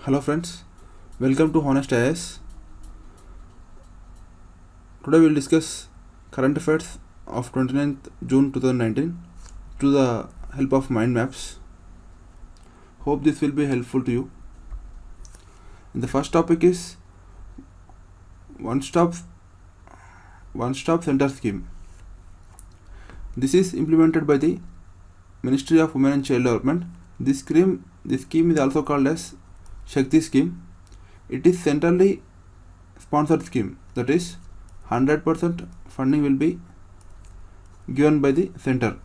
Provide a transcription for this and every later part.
Hello friends, welcome to Honest IAS. Today we will discuss current affairs of 29th June 2019 to the help of mind maps. Hope this will be helpful to you. And the first topic is OneStop Center scheme. This is implemented by the Ministry of Women and Child Development. This scheme is also called as Shakti scheme. It is centrally sponsored scheme, that is 100% funding will be given by the center.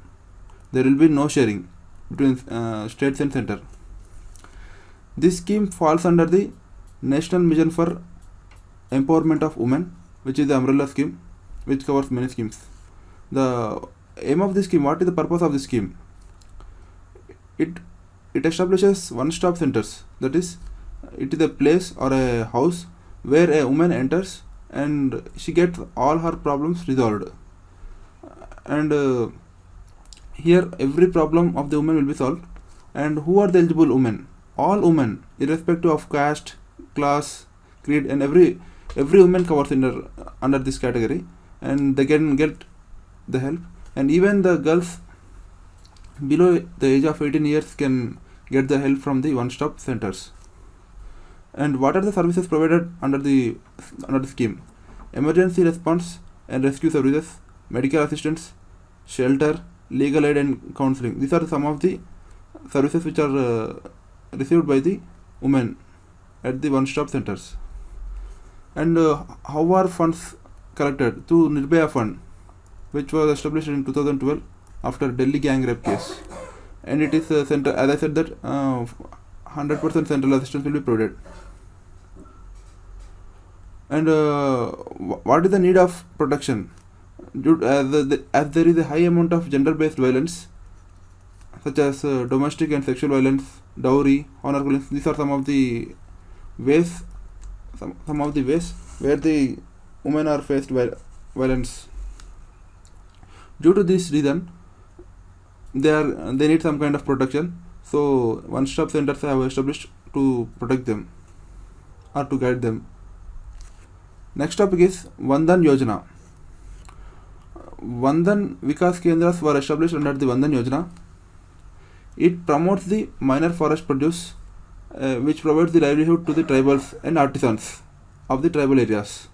There will be no sharing between states and center. This scheme falls under the National Mission for Empowerment of Women, which is the umbrella scheme which covers many schemes. The aim of this scheme, what is the purpose of this scheme? It establishes one-stop centers, that is it is a place or a house where a woman enters and she gets all her problems resolved, and here every problem of the woman will be solved. And who are the eligible women? All women, irrespective of caste, class, creed, and every woman covers under this category, and they can get the help. And even the girls below the age of 18 years can get the help from the one-stop centers. And what are the services provided under the scheme? Emergency response and rescue services, medical assistance, shelter, legal aid and counseling. These are some of the services which are received by the women at the one-stop centers. And how are funds collected? Through Nirbhaya Fund, which was established in 2012 after Delhi gang rape case. And it is center, as I said, that 100% central assistance will be provided. And what is the need of protection? As there is a high amount of gender-based violence, such as domestic and sexual violence, dowry, honor killings. These are some of the ways where the women are faced by violence. Due to this reason, they need some kind of protection. So one-stop centers have established to protect them or to guide them. Next topic is Vandan Yojana. Vandan Vikas Kendras were established under the Vandan Yojana. It promotes the minor forest produce, which provides the livelihood to the tribals and artisans of the tribal areas.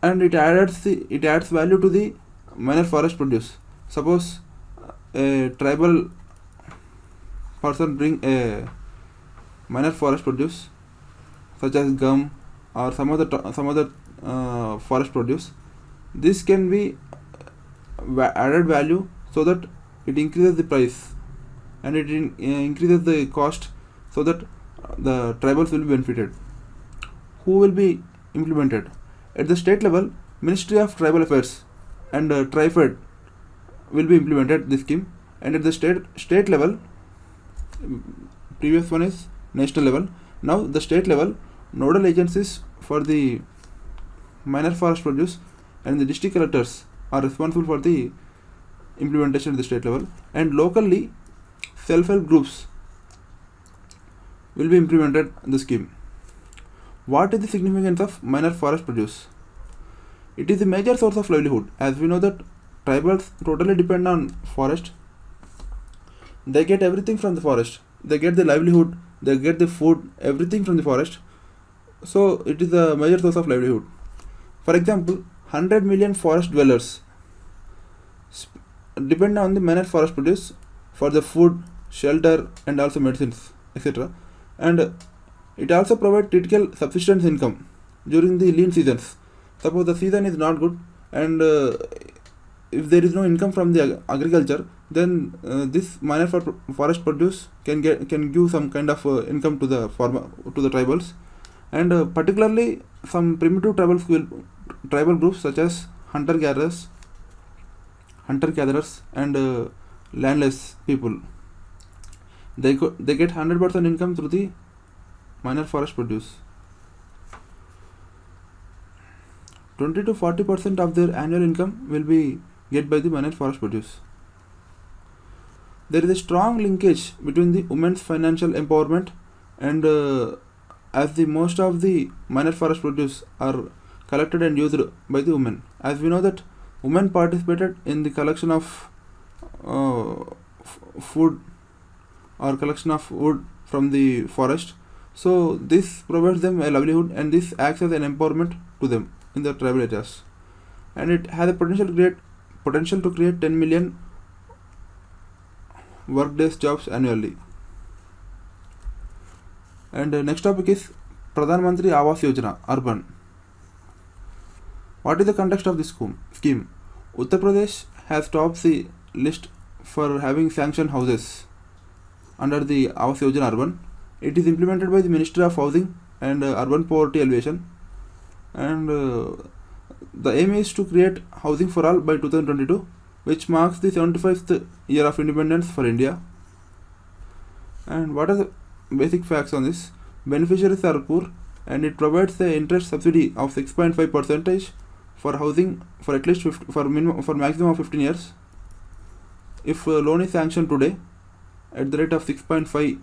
And it adds value to the minor forest produce. Suppose a tribal person bring a minor forest produce such as gum or some other forest produce. This can be added value so that it increases the price and it increases the cost, so that the tribals will be benefited. Who will be implemented? At the state level, Ministry of Tribal Affairs and TriFed will be implemented this scheme. And at the state level, previous one is national level. Now the state level, nodal agencies for the minor forest produce and the district collectors are responsible for the implementation at the state level. And locally, self-help groups will be implemented in the scheme. What is the significance of minor forest produce? It is a major source of livelihood. As we know that tribals totally depend on forest. They get everything from the forest. They get the livelihood, they get the food, everything from the forest. So it is a major source of livelihood. For example, 100 million forest dwellers depend on the minor forest produce for the food, shelter, and also medicines, etc. And it also provides critical subsistence income during the lean seasons. Suppose the season is not good, and if there is no income from the agriculture, then this minor forest produce can give some kind of income to the tribals. And particularly some primitive tribal groups such as hunter gatherers and landless people, they get 100% income through the minor forest produce. 20 to 40% of their annual income will be get by the minor forest produce. There is a strong linkage between the women's financial empowerment and as the most of the minor forest produce are collected and used by the women. As we know that women participated in the collection of food or collection of wood from the forest. So this provides them a livelihood, and this acts as an empowerment to them in the tribal areas, and it has a potential to create 10 million workdays jobs annually. And next topic is Pradhan Mantri Awas Yojana Urban. What is the context of this scheme? Uttar Pradesh has topped the list for having sanctioned houses under the Awas Yojana Urban. It is implemented by the Ministry of Housing and Urban Poverty Alleviation, and the aim is to create housing for all by 2022, which marks the 75th year of independence for India. And what are the basic facts on this? Beneficiaries are poor, and it provides the interest subsidy of 6.5% for housing for at least for maximum of 15 years. If a loan is sanctioned today at the rate of 6.5%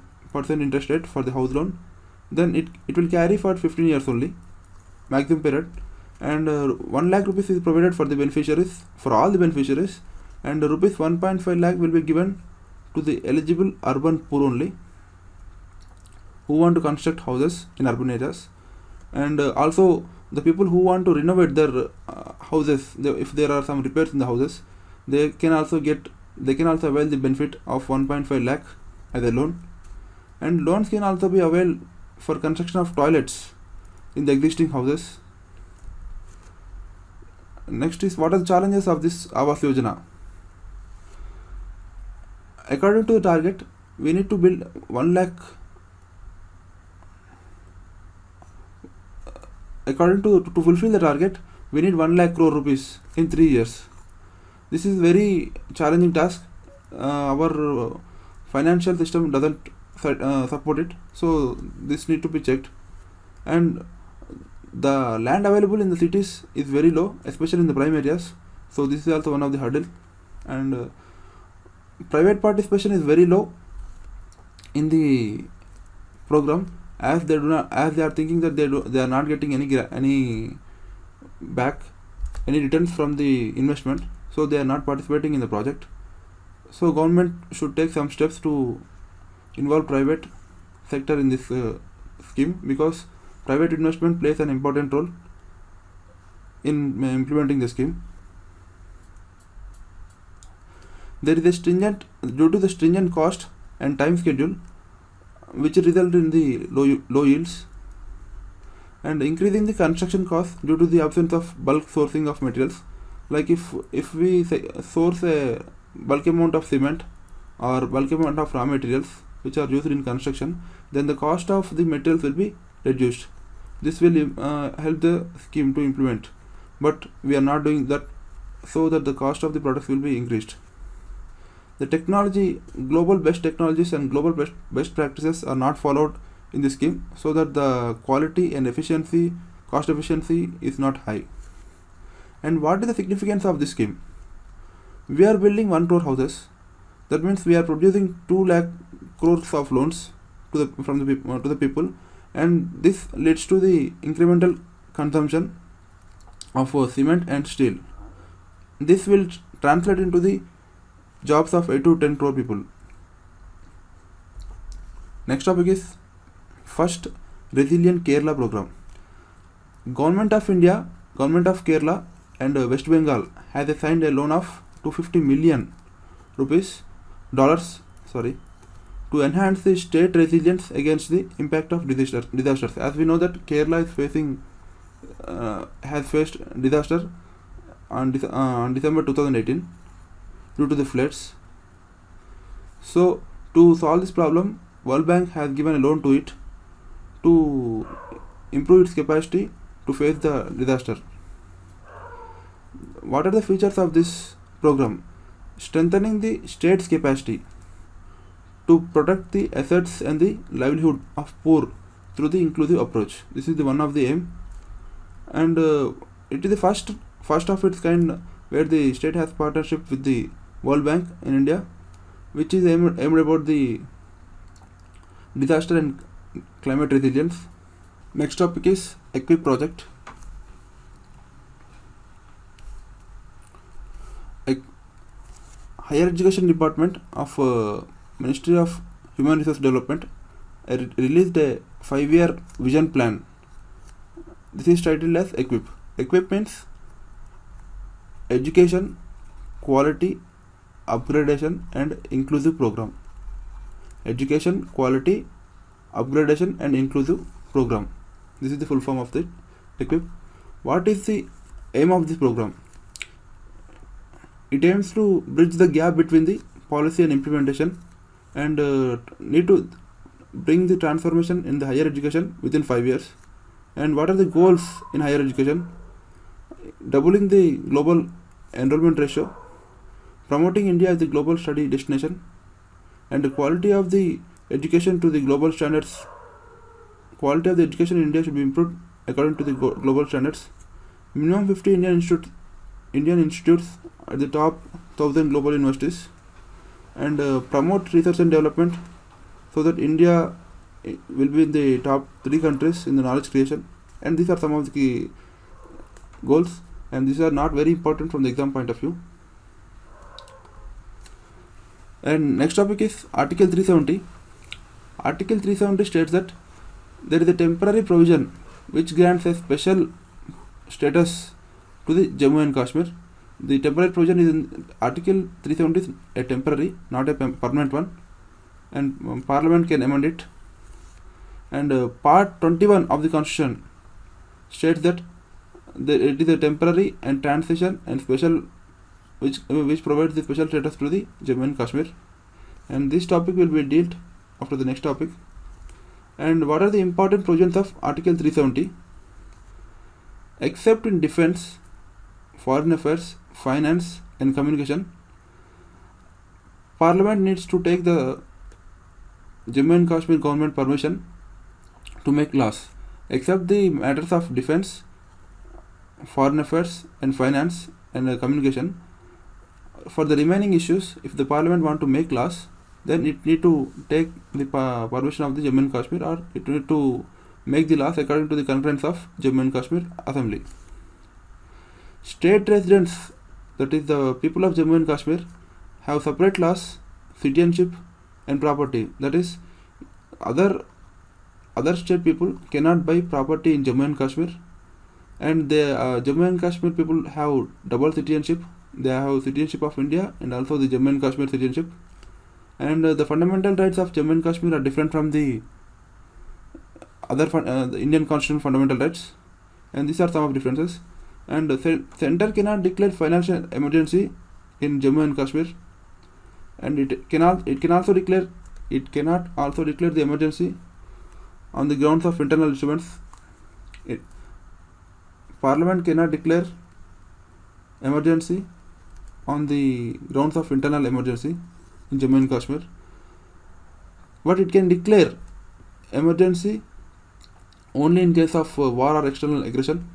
interest rate for the house loan, then it will carry for 15 years only, maximum period, and 1 lakh rupees is provided for the beneficiaries, for all the beneficiaries, and rupees 1.5 lakh will be given to the eligible urban poor only who want to construct houses in urban areas, and also the people who want to renovate their houses, if there are some repairs in the houses, they can also avail the benefit of 1.5 lakh as a loan, and loans can also be availed for construction of toilets in the existing houses. Next is, what are the challenges of this Awas Yojana? According to the target, we need to build 1 lakh. According to fulfill the target, we need 1 lakh crore rupees in 3 years. This is very challenging task. Our financial system doesn't support it, so this need to be checked. And the land available in the cities is very low, especially in the prime areas. So this is also one of the hurdle. And private participation is very low in the program, as they are thinking that they are not getting any returns from the investment, so they are not participating in the project. So government should take some steps to involve private sector in this scheme, because private investment plays an important role in implementing the scheme. There is due to the stringent cost and time schedule, which result in the low yields, and increasing the construction cost due to the absence of bulk sourcing of materials. Like if we source a bulk amount of cement or bulk amount of raw materials which are used in construction, then the cost of the materials will be reduced. This will help the scheme to implement, but we are not doing that, so that the cost of the products will be increased. The global best technologies and global best practices are not followed in this scheme, so that the quality and cost efficiency is not high. And what is the significance of this scheme? We are building 1 crore houses. That means we are producing 2 lakh crores of loans to the people, and this leads to the incremental consumption of cement and steel. This will translate into the jobs of 8 to 10 crore people. Next topic is First Resilient Kerala Program. Government of India, Government of Kerala and West Bengal has assigned a loan of 250 million dollars to enhance the state resilience against the impact of disasters. As we know that Kerala has faced disaster on December 2018 due to the floods. So to solve this problem, World Bank has given a loan to it to improve its capacity to face the disaster. What are the features of this program? Strengthening the state's capacity to protect the assets and the livelihood of poor through the inclusive approach. This is one of the aim, and it is the first of its kind where the state has partnership with the World Bank in India, which is aimed about the disaster and climate resilience. Next topic is EQUIP project. Higher Education Department of Ministry of Human Resource Development released a 5-year vision plan. This is titled as EQUIP. EQUIP means Education, Quality, Upgradation and Inclusive Program. Education, Quality, Upgradation and Inclusive Program. This is the full form of the EQUIP. What is the aim of this program? It aims to bridge the gap between the policy and implementation and need to bring the transformation in the higher education within 5 years. And what are the goals in higher education? Doubling the global enrollment ratio, promoting India as the global study destination, and the quality of the education to the global standards. Quality of the education in India should be improved according to the global standards. Minimum 50 Indian institutes at the top 1000 global universities, and promote research and development so that India will be in the top 3 countries in the knowledge creation. And these are some of the key goals, and these are not very important from the exam point of view. And next topic is Article 370. Article 370 states that there is a temporary provision which grants a special status to the Jammu and Kashmir. The temporary provision is in Article 370 is a temporary, not a permanent one, and Parliament can amend it. And Part 21 of the Constitution states that it is a temporary and transition and special which provides the special status to the Jammu and Kashmir. And this topic will be dealt after the next topic. And what are the important provisions of Article 370? Except in defense, foreign affairs, finance and communication, Parliament needs to take the Jammu and Kashmir government permission to make laws. Except the matters of defense, foreign affairs and finance and communication, for the remaining issues, if the Parliament want to make laws, then it need to take the permission of the Jammu and Kashmir, or it need to make the laws according to the concurrence of Jammu and Kashmir Assembly. State residents, that is the people of Jammu and Kashmir, have separate laws, citizenship and property. That is, other state people cannot buy property in Jammu and Kashmir, and the Jammu and Kashmir people have double citizenship. They have citizenship of India and also the Jammu and Kashmir citizenship. And the fundamental rights of Jammu and Kashmir are different from the other the Indian constitutional fundamental rights, and these are some of the differences. And the center cannot declare financial emergency in Jammu and Kashmir, and it cannot also declare the emergency on the grounds of internal disturbance. Parliament cannot declare emergency on the grounds of internal emergency in Jammu and Kashmir, but it can declare emergency only in case of war or external aggression.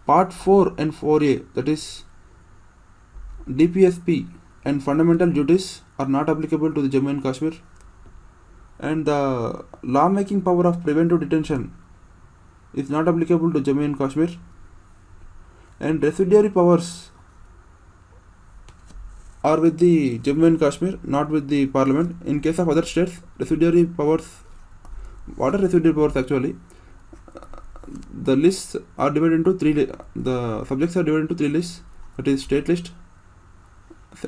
Part 4 and 4A, that is DPSP and fundamental duties, are not applicable to the Jammu and Kashmir, and the law-making power of preventive detention is not applicable to Jammu and Kashmir, and residuary powers are with the Jammu and Kashmir, not with the Parliament. In case of other states, residuary powers, what are residuary powers actually? The lists are divided into the subjects are divided into 3 lists, that is state list,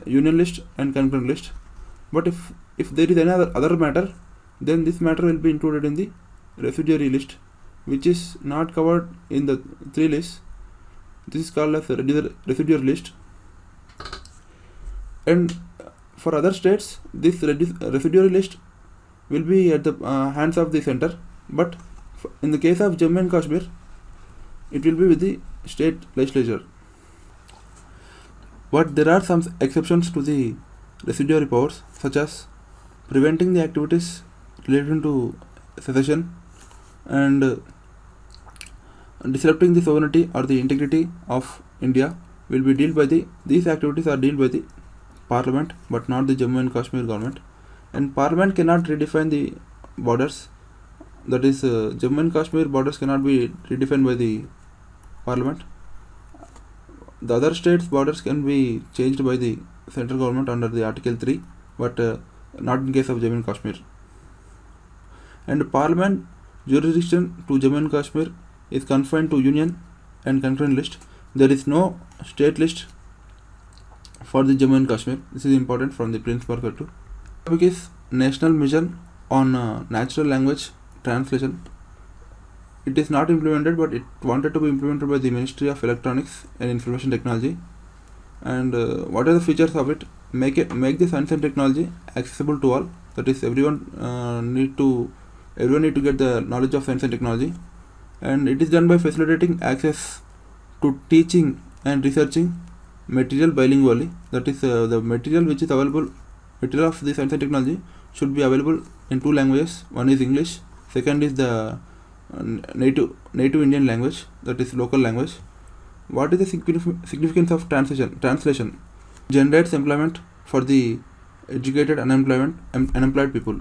union list and concurrent list. But if there is any other matter, then this matter will be included in the residuary list, which is not covered in the 3 lists. This is called as a residuary list. And for other states, this residuary list will be at the hands of the center, but in the case of Jammu and Kashmir, it will be with the state legislature. But there are some exceptions to the residuary powers, such as preventing the activities related to secession and disrupting the sovereignty or the integrity of India will be dealt by these activities are dealt by the Parliament, but not the Jammu and Kashmir government. And Parliament cannot redefine the borders that is Jammu and Kashmir borders cannot be redefined by the Parliament. The other states' borders can be changed by the central government under the Article 3, but not in case of Jammu and Kashmir. And Parliament jurisdiction to Jammu and Kashmir is confined to Union and concurrent list. There is no state list for the Jammu and Kashmir. This is important from the principal perspective. The topic is National Mission on Natural Language Translation. It is not implemented, but it wanted to be implemented by the Ministry of Electronics and Information Technology. And what are the features of it? Make the science and technology accessible to all. That is, everyone need to get the knowledge of science and technology. And it is done by facilitating access to teaching and researching material bilingually. That is, the material which is available, material of the science and technology should be available in two languages. One is English. Second is the native Indian language, that is local language. What is the significance of translation? Generates employment for the educated unemployed people.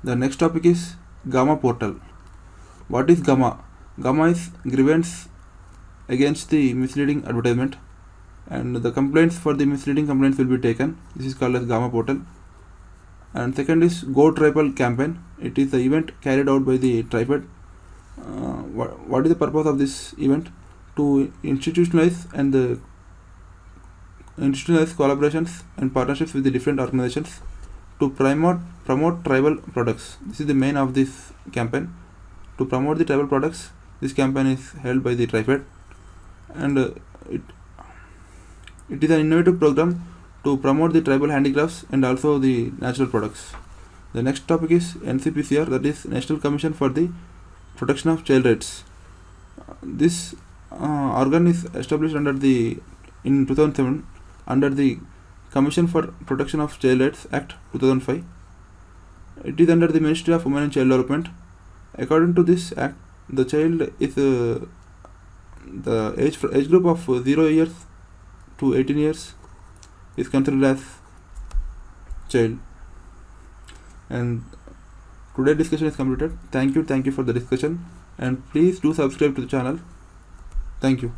The next topic is Gamma portal. What is Gamma? Gamma is grievance against the misleading advertisement, and the complaints for the misleading complaints will be taken. This is called as Gamma portal. And second is Go Tribal campaign. It is the event carried out by the tribal. What is the purpose of this event? To institutionalize collaborations and partnerships with the different organizations to promote tribal products. This is the main of this campaign. To promote the tribal products, this campaign is held by the tribal, and it is an innovative program to promote the tribal handicrafts and also the natural products. The next topic is NCPCR, that is National Commission for the Protection of Child Rights. This organ is established in 2007 under the Commission for Protection of Child Rights Act 2005. It is under the Ministry of Women and Child Development. According to this act, the child is the age group of 0 years to 18 years is considered as child. And today's discussion is completed. Thank you for the discussion, and please do subscribe to the channel. Thank you.